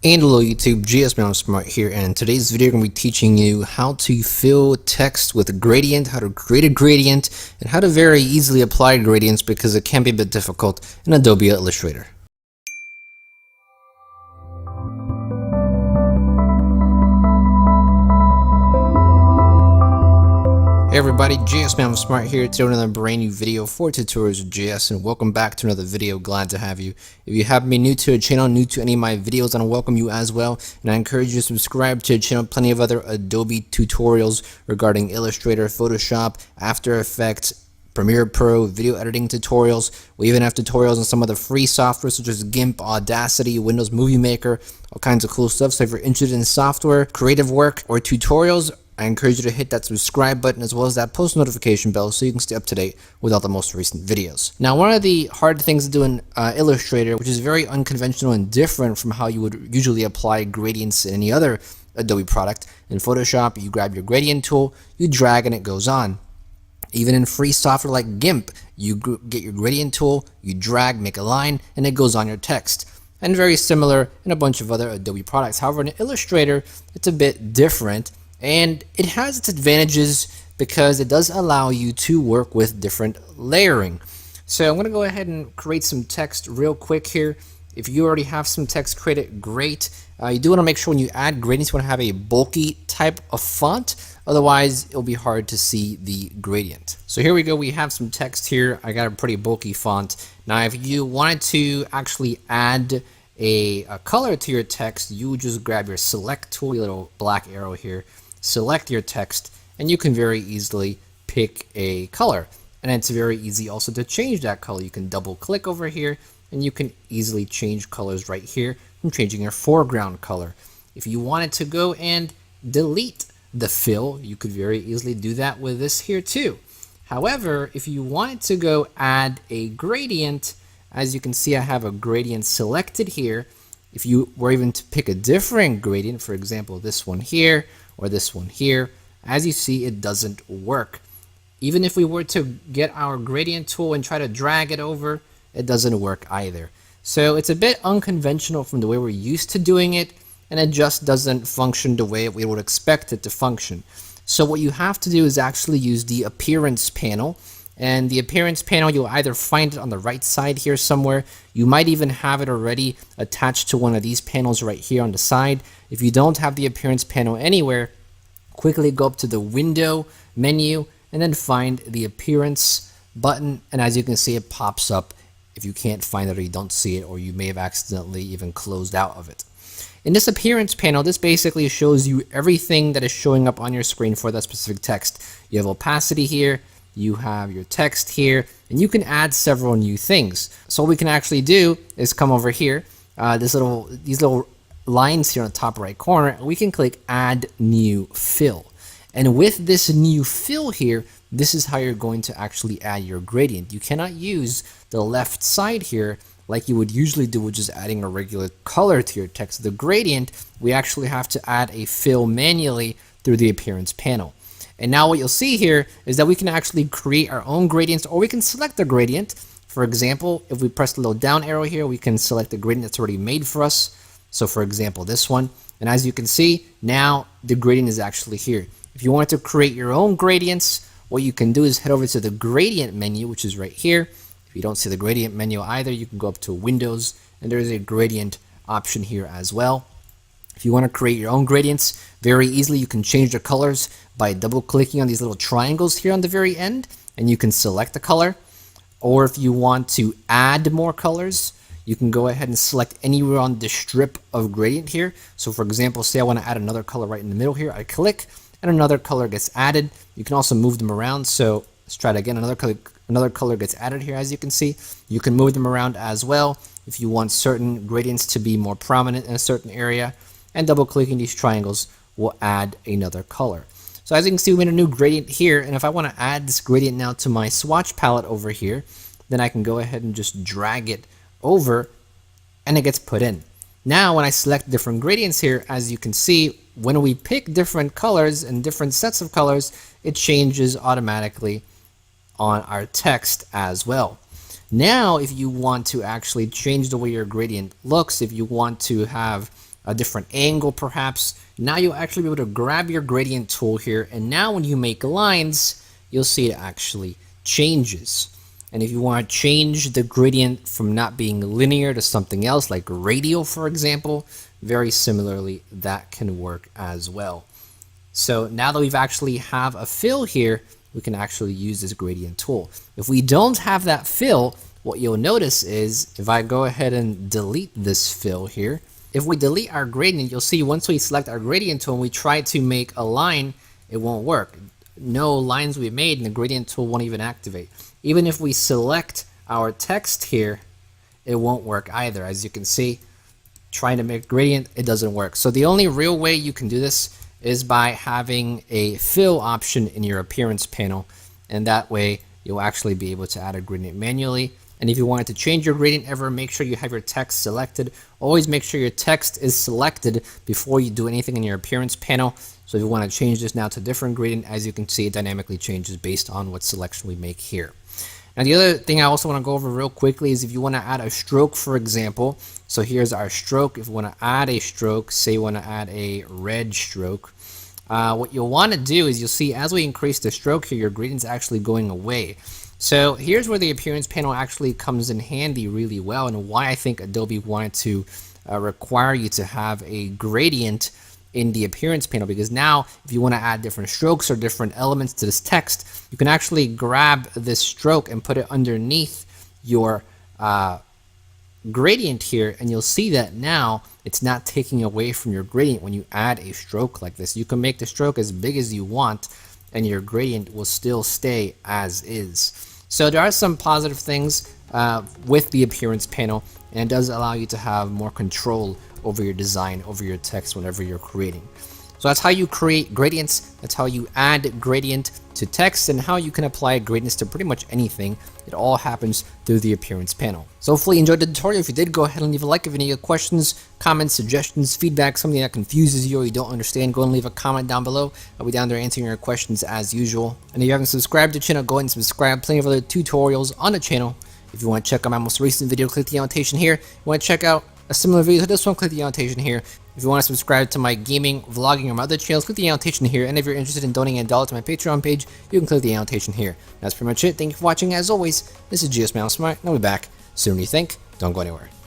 And hello YouTube, GSmanimsmart here, and in today's video I'm going to be teaching you how to fill text with a gradient, how to create a gradient, and how to very easily apply gradients because it can be a bit difficult in Adobe Illustrator. Hey everybody, GSmanimsmart here to another brand new video for tutorials with JS, and welcome back to another video. Glad to have you. If you happen to be new to the channel, new to any of my videos, I want to welcome you as well, and I encourage you to subscribe to the channel. Plenty of other Adobe tutorials regarding Illustrator, Photoshop, After Effects, Premiere Pro, video editing tutorials. We even have tutorials on some of the free software such as GIMP, Audacity, Windows Movie Maker, all kinds of cool stuff. So if you're interested in software, creative work, or tutorials, I encourage you to hit that subscribe button as well as that post notification bell so you can stay up to date with all the most recent videos. Now, one of the hard things to do in Illustrator, which is very unconventional and different from how you would usually apply gradients in any other Adobe product. In Photoshop, you grab your gradient tool, you drag, and it goes on. Even in free software like GIMP, you get your gradient tool, you drag, make a line, and it goes on your text. And very similar in a bunch of other Adobe products. However, in Illustrator, it's a bit different. And it has its advantages because it does allow you to work with different layering. So I'm going to go ahead and create some text real quick here. If you already have some text created, great. You do want to make sure when you add gradients, you want to have a bulky type of font. Otherwise, it'll be hard to see the gradient. So here we go. We have some text here. I got a pretty bulky font. Now, if you wanted to actually add a color to your text, you would just grab your select tool, your little black arrow here. Select your text, and you can very easily pick a color. And it's very easy also to change that color. You can double click over here, and you can easily change colors right here from changing your foreground color. If you wanted to go and delete the fill, you could very easily do that with this here too. However, if you wanted to go add a gradient, as you can see, I have a gradient selected here. If you were even to pick a different gradient, for example, this one here, or this one here, as you see, it doesn't work. Even if we were to get our gradient tool and try to drag it over, it doesn't work either. So it's a bit unconventional from the way we're used to doing it, and it just doesn't function the way we would expect it to function. So what you have to do is actually use the appearance panel. And the appearance panel, you'll either find it on the right side here somewhere. You might even have it already attached to one of these panels right here on the side. If you don't have the appearance panel anywhere, quickly go up to the window menu and then find the appearance button. And as you can see, it pops up if you can't find it or you don't see it, or you may have accidentally even closed out of it. In this appearance panel, this basically shows you everything that is showing up on your screen for that specific text. You have opacity here. You have your text here, and you can add several new things. So what we can actually do is come over here, these little lines here on the top right corner, and we can click Add New Fill. And with this new fill here, this is how you're going to actually add your gradient. You cannot use the left side here like you would usually do with just adding a regular color to your text. The gradient, we actually have to add a fill manually through the appearance panel. And now what you'll see here is that we can actually create our own gradients, or we can select a gradient. For example, if we press the little down arrow here, we can select a gradient that's already made for us. So for example, this one. And as you can see, now the gradient is actually here. If you want to create your own gradients, what you can do is head over to the gradient menu, which is right here. If you don't see the gradient menu either, you can go up to Windows, and there's a gradient option here as well. If you want to create your own gradients, very easily you can change the colors by double clicking on these little triangles here on the very end, and you can select the color. Or if you want to add more colors, you can go ahead and select anywhere on the strip of gradient here. So for example, say I want to add another color right in the middle here, I click and another color gets added. You can also move them around. So let's try it again. Another color gets added here, as you can see. You can move them around as well if you want certain gradients to be more prominent in a certain area. And double clicking these triangles will add another color. So as you can see, we made a new gradient here, and if I want to add this gradient now to my swatch palette over here, then I can go ahead and just drag it over, and it gets put in. Now when I select different gradients here, as you can see, when we pick different colors and different sets of colors, it changes automatically on our text as well. Now if you want to actually change the way your gradient looks, if you want to have a different angle perhaps. Now you'll actually be able to grab your gradient tool here, and now when you make lines, you'll see it actually changes. And if you want to change the gradient from not being linear to something else, like radial for example, very similarly, that can work as well. So now that we've actually have a fill here, we can actually use this gradient tool. If we don't have that fill, what you'll notice is if I go ahead and delete this fill here, if we delete our gradient, you'll see once we select our gradient tool and we try to make a line, it won't work. No lines we made and the gradient tool won't even activate. Even if we select our text here, it won't work either. As you can see, trying to make gradient, it doesn't work. So the only real way you can do this is by having a fill option in your appearance panel, and that way you'll actually be able to add a gradient manually. And if you wanted to change your gradient ever, make sure you have your text selected. Always make sure your text is selected before you do anything in your appearance panel. So if you want to change this now to a different gradient, as you can see, it dynamically changes based on what selection we make here. Now the other thing I also want to go over real quickly is if you want to add a stroke, for example. So here's our stroke. If you want to add a stroke, say you want to add a red stroke, what you'll want to do is you'll see as we increase the stroke here, your gradient's actually going away. So here's where the appearance panel actually comes in handy really well, and why I think Adobe wanted to require you to have a gradient in the appearance panel, because now if you want to add different strokes or different elements to this text, you can actually grab this stroke and put it underneath your gradient here, and you'll see that now it's not taking away from your gradient when you add a stroke like this. You can make the stroke as big as you want and your gradient will still stay as is. So there are some positive things with the appearance panel, and it does allow you to have more control over your design, over your text whenever you're creating. So that's how you create gradients, that's how you add gradient to text, and how you can apply gradients to pretty much anything. It all happens through the appearance panel. So hopefully you enjoyed the tutorial. If you did, go ahead and leave a like. If any questions, comments, suggestions, feedback, something that confuses you or you don't understand, go and leave a comment down below. I'll be down there answering your questions as usual. And if you haven't subscribed to the channel, go ahead and subscribe. Plenty of other tutorials on the channel. If you want to check out my most recent video, click the annotation here. If you want to check out a similar video to this one, click the annotation here. If you want to subscribe to my gaming, vlogging, or my other channels, click the annotation here. And if you're interested in donating $1 to my Patreon page, you can click the annotation here. That's pretty much it. Thank you for watching. As always, this is GSmanimsmart, and I'll be back sooner than you think. Don't go anywhere.